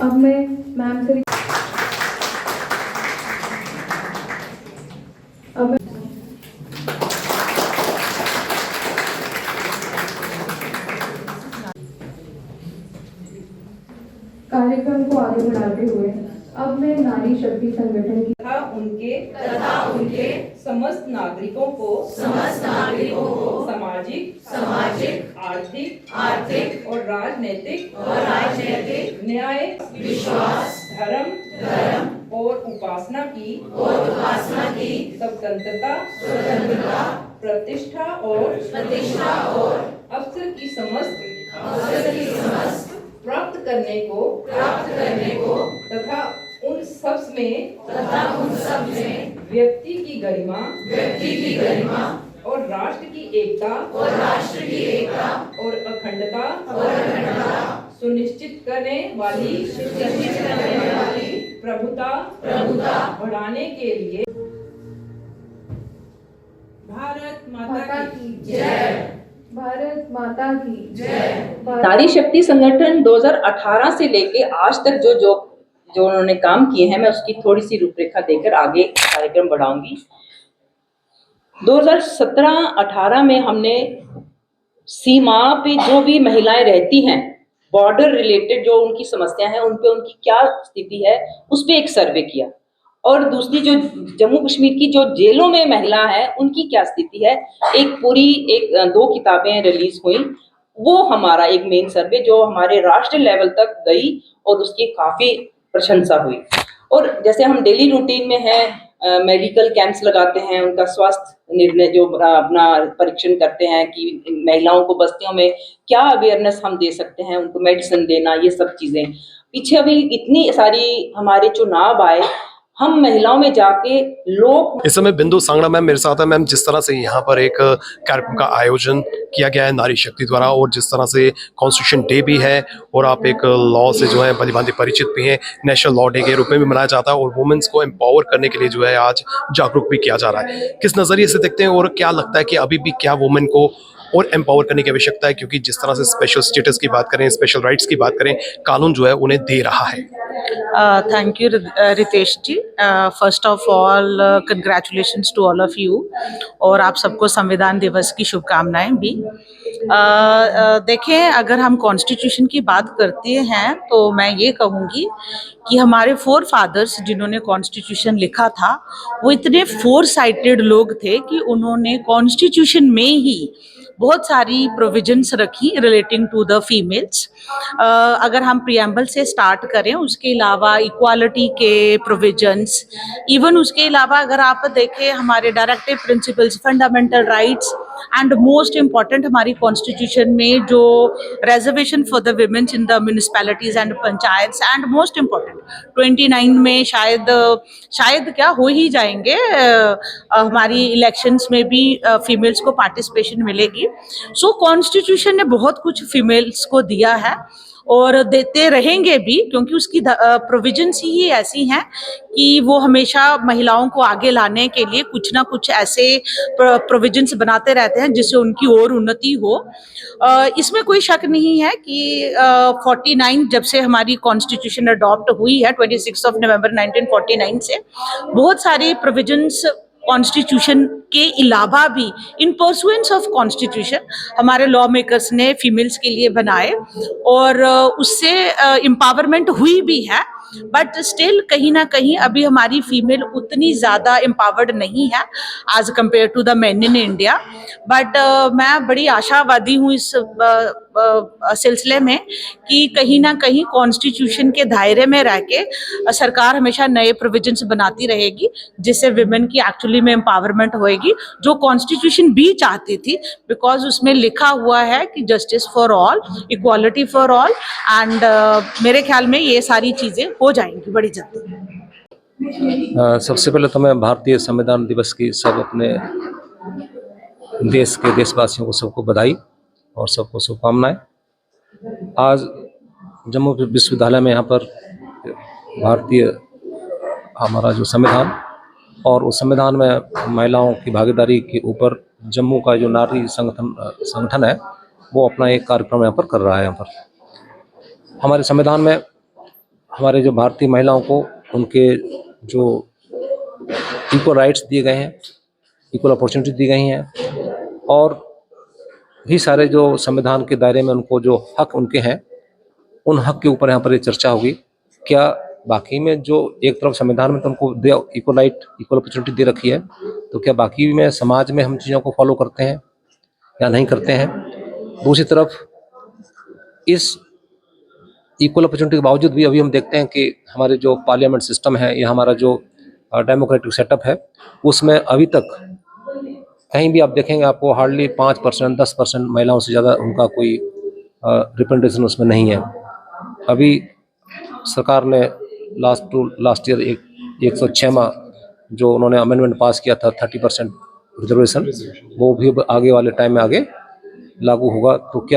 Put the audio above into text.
अब मैं मैम से कार्यक्रम को आगे बढ़ाते हुए अब मैं नारी शक्ति संगठन की तथा उनके समस्त नागरिकों को सामाजिक आर्थिक और राजनैतिक न्याय, विश्वास, धर्म और उपासना की स्वतंत्रता, प्रतिष्ठा और अवसर की समस्त प्राप्त करने को तथा उन सब में व्यक्ति की गरिमा और राष्ट्र की एकता और अखंडता सुनिश्चित करने वाली प्रभुता बढ़ाने के लिए भारत माता की जय। भारत माता की जय। नारी शक्ति संगठन 2018 से लेके आज तक जो उन्होंने काम किए हैं, मैं उसकी थोड़ी सी रूपरेखा देकर आगे कार्यक्रम बढ़ाऊंगी। 2017-18 में हमने सीमा पे जो भी महिलाएं रहती हैं, बॉर्डर रिलेटेड जो उनकी समस्या है, उन पे उनकी क्या स्थिति है, उस पे एक सर्वे किया। और दूसरी जो जम्मू कश्मीर की जो जेलों में महिला है, उनकी क्या स्थिति है, एक 2 किताबें रिलीज हुई। वो हमारा एक मेन सर्वे जो हमारे राष्ट्रीय लेवल तक गई और उसकी काफी प्रशंसा हुई। और जैसे हम डेली रूटीन में है, मेडिकल कैंप्स लगाते हैं, उनका स्वास्थ्य निर्णय जो अपना परीक्षण करते हैं कि महिलाओं को बस्तियों में क्या अवेयरनेस हम दे सकते हैं, उनको मेडिसिन देना, ये सब चीजें। पीछे अभी इतनी सारी हमारे चुनाव आए, हम महिलाओं में जाके लोग। इस समय बिंदु सांगड़ा मैम मेरे साथ है। मैम, जिस तरह से यहाँ पर एक कार्यक्रम का आयोजन किया गया है नारी शक्ति द्वारा, और जिस तरह से कॉन्स्टिट्यूशन डे भी है और आप एक लॉ से जो है भली भांति परिचित भी हैं, नेशनल लॉ डे के रूप में भी मनाया जाता है, और वुमेन्स को एम्पावर करने के लिए जो है आज जागरूक भी किया जा रहा है। किस नजरिए से देखते हैं और क्या लगता है कि अभी भी क्या वुमेन को और एम्पावर करने की आवश्यकता है, क्योंकि जिस तरह से स्पेशल स्टेटस की बात करें, स्पेशल राइट्स की बात करें, कानून जो है उन्हें दे रहा है। Thank you, Ritesh ji. First of all congratulations to all of you, और आप सबको संविधान दिवस की शुभकामनाएं भी। देखें, अगर हम कॉन्स्टिट्यूशन की बात करते हैं तो मैं ये कहूँगी कि हमारे 4 फादर्स जिन्होंने कॉन्स्टिट्यूशन लिखा था, वो इतने 4 साइटेड लोग थे कि उन्होंने कॉन्स्टिट्यूशन में ही बहुत सारी प्रोविजंस रखी रिलेटिंग टू द फीमेल्स। अगर हम प्रियम्बल से स्टार्ट करें, उसके अलावा इक्वालिटी के प्रोविजंस, इवन उसके अलावा अगर आप देखें हमारे directive principles, fundamental rights, and most important हमारी कॉन्स्टिट्यूशन में जो reservation for the women's in the municipalities and panchayats, and most important 29 में शायद क्या हो ही जाएंगे, हमारी इलेक्शंस में भी फीमेल्स को पार्टिसिपेशन मिलेगी। सो कॉन्स्टिट्यूशन ने बहुत कुछ फीमेल्स को दिया है और देते रहेंगे भी, क्योंकि उसकी प्रोविजंस ही ऐसी हैं कि वो हमेशा महिलाओं को आगे लाने के लिए कुछ ना कुछ ऐसे प्रोविजंस बनाते रहते हैं जिससे उनकी और उन्नति हो। इसमें कोई शक नहीं है कि 49 जब से हमारी कॉन्स्टिट्यूशन अडॉप्ट हुई है 26 नवंबर 1949 से, बहुत सारी प्रोविजंस कॉन्स्टिट्यूशन के अलावा भी इन परसुएंस ऑफ कॉन्स्टिट्यूशन हमारे लॉ मेकर्स ने फीमेल्स के लिए बनाए, और उससे एम्पावरमेंट हुई भी है। बट स्टिल कहीं ना कहीं अभी हमारी फीमेल उतनी ज़्यादा एम्पावर्ड नहीं है as compare to the men in India. But मैं बड़ी आशावादी हूँ इस सिलसिले में कि कहीं ना कहीं कॉन्स्टिट्यूशन के दायरे में रह के सरकार हमेशा नए प्रोविजंस बनाती रहेगी, जिससे विमेन की एक्चुअली में एम्पावरमेंट होएगी, जो कॉन्स्टिट्यूशन भी चाहती थी, बिकॉज उसमें लिखा हुआ है कि justice for all, equality for all, and मेरे ख्याल में ये सारी चीज़ें हो जाएंगी बड़ी जल्दी। सबसे पहले तो मैं भारतीय संविधान दिवस की सब अपने देश के देशवासियों को सबको बधाई और सबको शुभकामनाएं। आज जम्मू विश्वविद्यालय में यहाँ पर भारतीय हमारा जो संविधान, और उस संविधान में महिलाओं की भागीदारी के ऊपर जम्मू का जो नारी संगठन है वो अपना एक कार्यक्रम यहाँ पर कर रहा है। यहाँ पर हमारे संविधान में हमारे जो भारतीय महिलाओं को उनके जो इक्वल राइट्स दिए गए हैं, इक्वल अपॉर्चुनिटी दी गई हैं, और भी सारे जो संविधान के दायरे में उनको जो हक उनके हैं, उन हक के ऊपर यहाँ पर ये चर्चा होगी। क्या बाकी में जो एक तरफ संविधान में तो उनको इक्वल राइट, इक्वल अपॉर्चुनिटी दे रखी है, तो क्या बाकी में समाज में हम चीज़ों को फॉलो करते हैं या नहीं करते हैं? दूसरी तरफ इस इक्वल अपॉर्चुनिटी के बावजूद भी अभी हम देखते हैं कि हमारे जो पार्लियामेंट सिस्टम है या हमारा जो डेमोक्रेटिक सेटअप है, उसमें अभी तक कहीं भी आप देखेंगे आपको हार्डली 5%, 10% महिलाओं से ज़्यादा उनका कोई रिप्रेजेंटेशन उसमें नहीं है। अभी सरकार ने लास्ट ईयर 106वां जो उन्होंने अमेंडमेंट पास किया था 30% रिजर्वेशन, वो भी अब आगे वाले टाइम में आगे लागू होगा। तो क्या